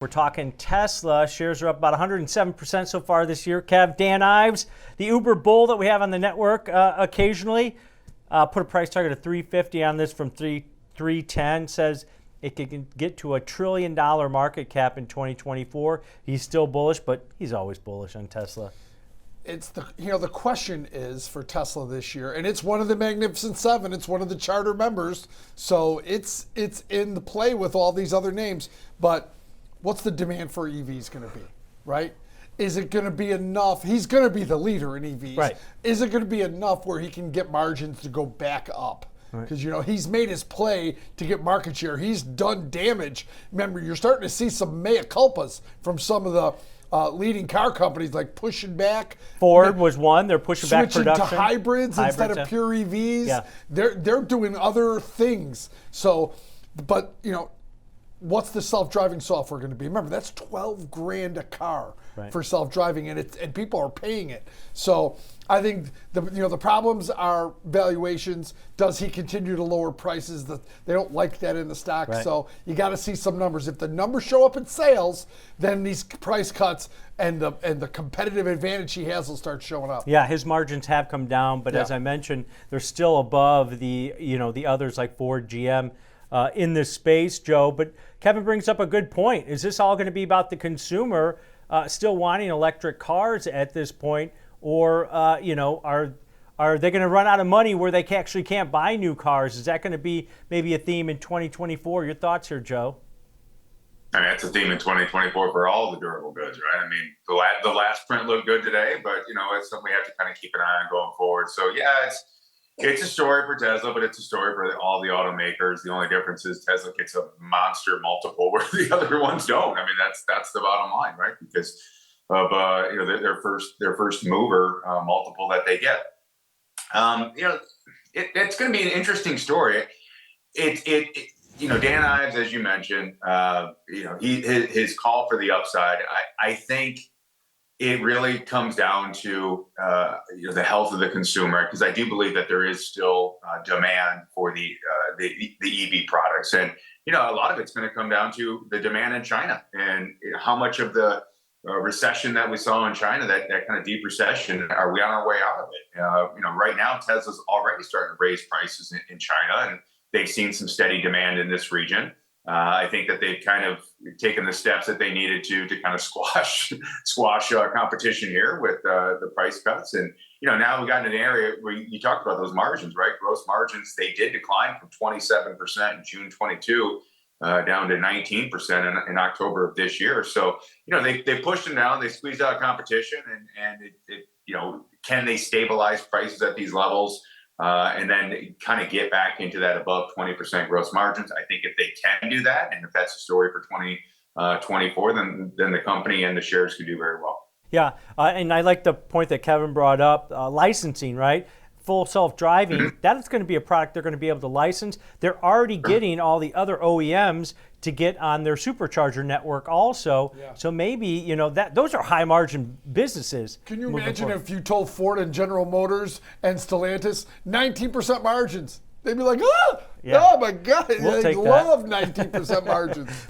We're talking Tesla. Shares are up about 107% so far this year. Kev, Dan Ives, the Uber bull that we have on the network occasionally, put a price target of 350 on this from 310, says it could get to $1 trillion market cap in 2024. He's still bullish, but he's always bullish on Tesla. It's the question is for Tesla this year, and it's one of the Magnificent Seven. It's one of the charter members, so it's in the play with all these other names. But what's the demand for EVs going to be, right? Is it going to be enough? He's going to be the leader in EVs. Right. Is it going to be enough where he can get margins to go back up? Because, he's made his play to get market share. He's done damage. Remember, you're starting to see some mea culpas from some of the leading car companies, like pushing back. Ford was one. They're pushing back production. Switching to hybrids instead of pure EVs. Yeah. They're doing other things. So, but, what's the self-driving software going to be? Remember, that's $12,000 a car for self-driving, and people are paying it. So I think the problems are valuations. Does he continue to lower prices? They don't like that in the stock. Right. So you got to see some numbers. If the numbers show up in sales, then these price cuts and the competitive advantage he has will start showing up. Yeah, his margins have come down, but as I mentioned, they're still above the the others like Ford, GM. In this space, Joe. But Kevin brings up a good point. Is this all going to be about the consumer still wanting electric cars at this point? Or, are they going to run out of money where they actually can't buy new cars? Is that going to be maybe a theme in 2024? Your thoughts here, Joe? I mean, it's a theme in 2024 for all the durable goods, right? I mean, the last print looked good today, but, it's something we have to kind of keep an eye on going forward. So, yeah, it's a story for Tesla, but it's a story for all the automakers. The only difference is Tesla gets a monster multiple where the other ones don't. I mean, that's the bottom line, right? Because of their first mover multiple that they get. It's going to be an interesting story. Dan Ives, as you mentioned, his call for the upside. I think it really comes down to the health of the consumer, because I do believe that there is still demand for the EV products, and a lot of it's going to come down to the demand in China and how much of the recession that we saw in China, that kind of deep recession, are we on our way out of it? Right now Tesla's already starting to raise prices in China, and they've seen some steady demand in this region. I think that they've kind of taken the steps that they needed to kind of squash competition here with the price cuts. And, now we got in an area where you talked about those margins, right? Gross margins, they did decline from 27% in June 22 down to 19% in October of this year. So, they pushed them down, they squeezed out competition, and can they stabilize prices at these levels? And then kind of get back into that above 20% gross margins. I think if they can do that, and if that's the story for 2024, then the company and the shares could do very well. Yeah, and I like the point that Kevin brought up, licensing, right? Full self-driving, that is going to be a product they're going to be able to license. They're already getting all the other OEMs to get on their supercharger network also. Yeah. So maybe, those are high margin businesses. Can you imagine if you told Ford and General Motors and Stellantis 19% margins? They'd be like, oh my God, We'll they take love 19% margins.